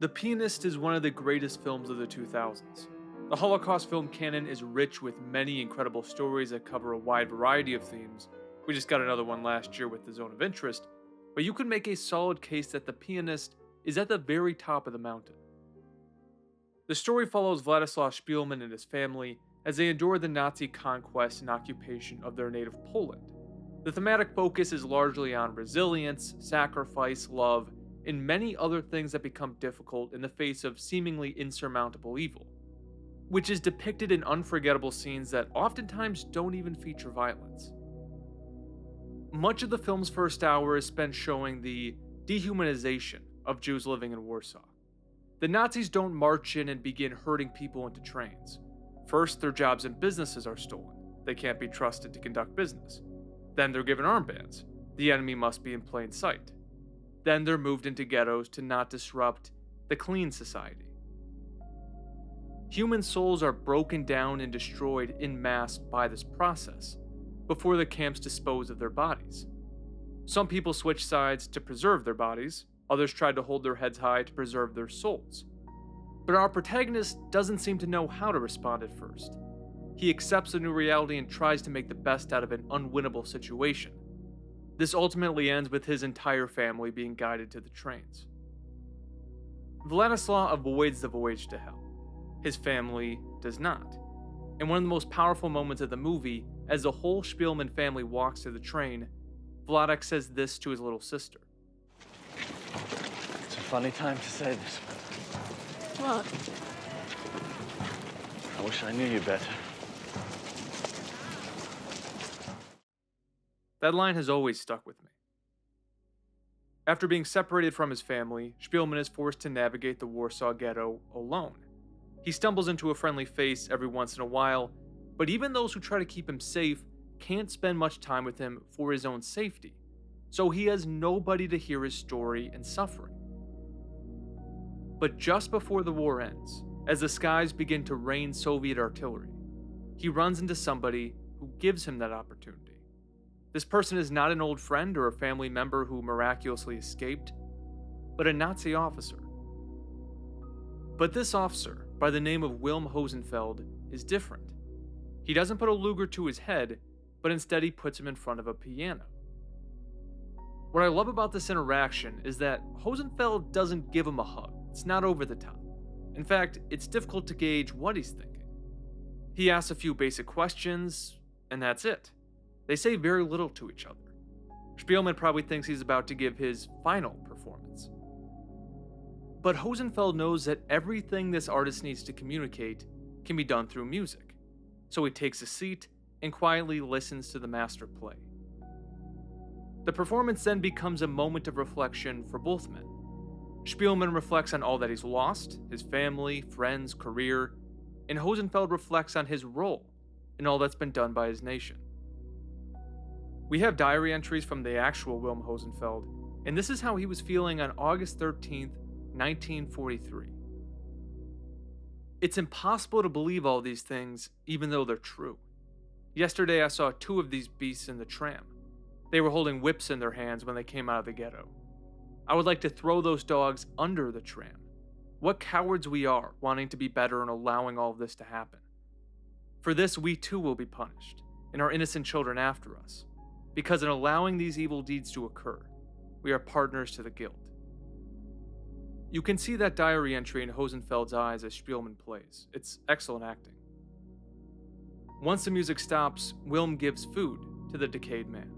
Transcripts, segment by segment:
The Pianist is one of the greatest films of the 2000s. The Holocaust film canon is rich with many incredible stories that cover a wide variety of themes. We just got another one last year with The Zone of Interest, but you could make a solid case that The Pianist is at the very top of the mountain. The story follows Vladislav Spielman and his family as they endure the Nazi conquest and occupation of their native Poland. The thematic focus is largely on resilience, sacrifice, love, and many other things that become difficult in the face of seemingly insurmountable evil, which is depicted in unforgettable scenes that oftentimes don't even feature violence. Much of the film's first hour is spent showing the dehumanization of Jews living in Warsaw. The Nazis don't march in and begin herding people into trains. First, their jobs and businesses are stolen. They can't be trusted to conduct business. Then they're given armbands. The enemy must be in plain sight. Then they're moved into ghettos to not disrupt the clean society. Human souls are broken down and destroyed en masse by this process, before the camps dispose of their bodies. Some people switch sides to preserve their bodies, others try to hold their heads high to preserve their souls. But our protagonist doesn't seem to know how to respond at first. He accepts the new reality and tries to make the best out of an unwinnable situation. This ultimately ends with his entire family being guided to the trains. Vladislav avoids the voyage to hell. His family does not. And one of the most powerful moments of the movie, as the whole Spielman family walks to the train, Vladek says this to his little sister. It's a funny time to say this, but What? I wish I knew you better. That line has always stuck with me. After being separated from his family, Spielman is forced to navigate the Warsaw ghetto alone. He stumbles into a friendly face every once in a while, but even those who try to keep him safe can't spend much time with him for his own safety, so he has nobody to hear his story and suffering. But just before the war ends, as the skies begin to rain Soviet artillery, he runs into somebody who gives him that opportunity. This person is not an old friend or a family member who miraculously escaped, but a Nazi officer. But this officer, by the name of Wilm Hosenfeld, is different. He doesn't put a Luger to his head, but instead he puts him in front of a piano. What I love about this interaction is that Hosenfeld doesn't give him a hug. It's not over the top. In fact, it's difficult to gauge what he's thinking. He asks a few basic questions, and that's it. They say very little to each other. Spielman probably thinks he's about to give his final performance. But Hosenfeld knows that everything this artist needs to communicate can be done through music, so he takes a seat and quietly listens to the master play. The performance then becomes a moment of reflection for both men. Spielman reflects on all that he's lost, his family, friends, career, and Hosenfeld reflects on his role in all that's been done by his nation. We have diary entries from the actual Wilm Hosenfeld, and this is how he was feeling on August 13th, 1943. It's impossible to believe all these things, even though they're true. Yesterday I saw two of these beasts in the tram. They were holding whips in their hands when they came out of the ghetto. I would like to throw those dogs under the tram. What cowards we are, wanting to be better and allowing all of this to happen. For this we too will be punished, and our innocent children after us. Because in allowing these evil deeds to occur, we are partners to the guilt. You can see that diary entry in Hosenfeld's eyes as Spielman plays. It's excellent acting. Once the music stops, Wilm gives food to the decayed man.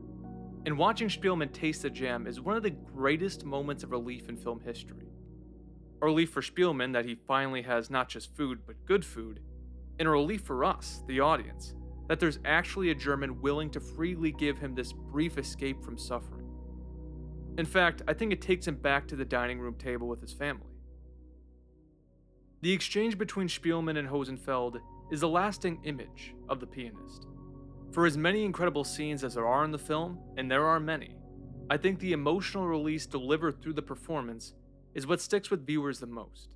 And watching Spielman taste the gem is one of the greatest moments of relief in film history. A relief for Spielman that he finally has not just food, but good food, and a relief for us, the audience, that there's actually a German willing to freely give him this brief escape from suffering. In fact, I think it takes him back to the dining room table with his family. The exchange between Spielman and Hosenfeld is a lasting image of the pianist. For as many incredible scenes as there are in the film, and there are many, I think the emotional release delivered through the performance is what sticks with viewers the most.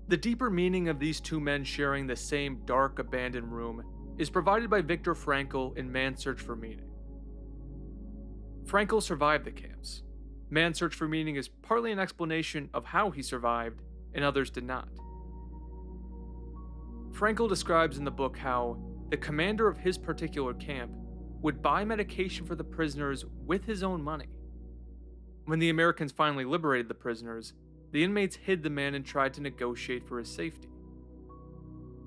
The deeper meaning of these two men sharing the same dark, abandoned room is provided by Viktor Frankl in Man's Search for Meaning. Frankl survived the camps. Man's search for meaning is partly an explanation of how he survived, and others did not. Frankl describes in the book how the commander of his particular camp would buy medication for the prisoners with his own money. When the Americans finally liberated the prisoners, the inmates hid the man and tried to negotiate for his safety.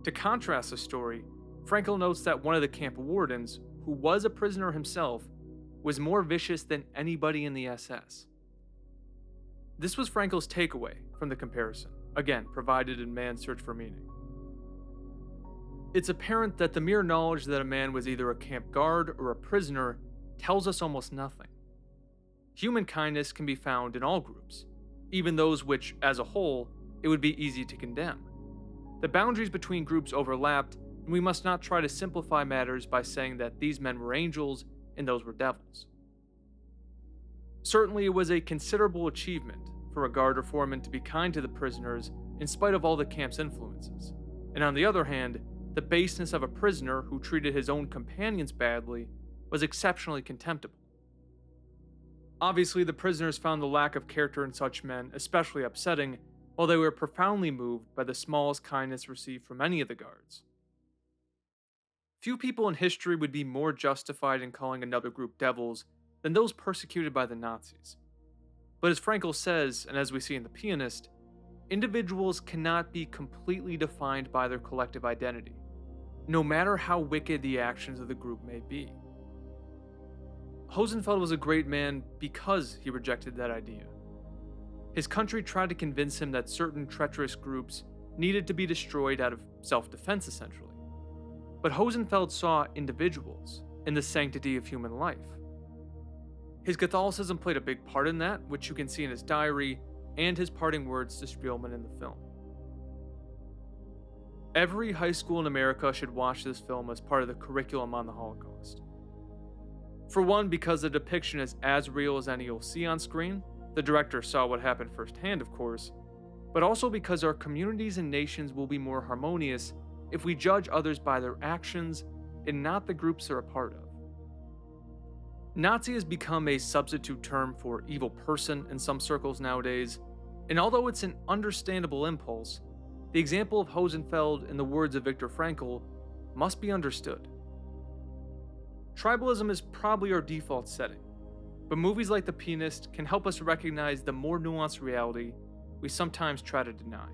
To contrast the story, Frankl notes that one of the camp wardens, who was a prisoner himself, was more vicious than anybody in the SS. This was Frankl's takeaway from the comparison, again provided in Man's Search for Meaning. It's apparent that the mere knowledge that a man was either a camp guard or a prisoner tells us almost nothing. Human kindness can be found in all groups, even those which, as a whole, it would be easy to condemn. The boundaries between groups overlapped, and we must not try to simplify matters by saying that these men were angels and those were devils. Certainly, it was a considerable achievement for a guard or foreman to be kind to the prisoners in spite of all the camp's influences, and on the other hand, the baseness of a prisoner who treated his own companions badly was exceptionally contemptible. Obviously, the prisoners found the lack of character in such men especially upsetting, while they were profoundly moved by the smallest kindness received from any of the guards. Few people in history would be more justified in calling another group devils than those persecuted by the Nazis. But as Frankl says, and as we see in The Pianist, individuals cannot be completely defined by their collective identity, no matter how wicked the actions of the group may be. Hosenfeld was a great man because he rejected that idea. His country tried to convince him that certain treacherous groups needed to be destroyed out of self-defense, essentially. But Hosenfeld saw individuals in the sanctity of human life. His Catholicism played a big part in that, which you can see in his diary and his parting words to Spielman in the film. Every high school in America should watch this film as part of the curriculum on the Holocaust. For one, because the depiction is as real as any you'll see on screen. The director saw what happened firsthand, of course, but also because our communities and nations will be more harmonious if we judge others by their actions and not the groups they're a part of. Nazi has become a substitute term for evil person in some circles nowadays, and although it's an understandable impulse, the example of Hosenfeld in the words of Viktor Frankl must be understood. Tribalism is probably our default setting, but movies like The Pianist can help us recognize the more nuanced reality we sometimes try to deny.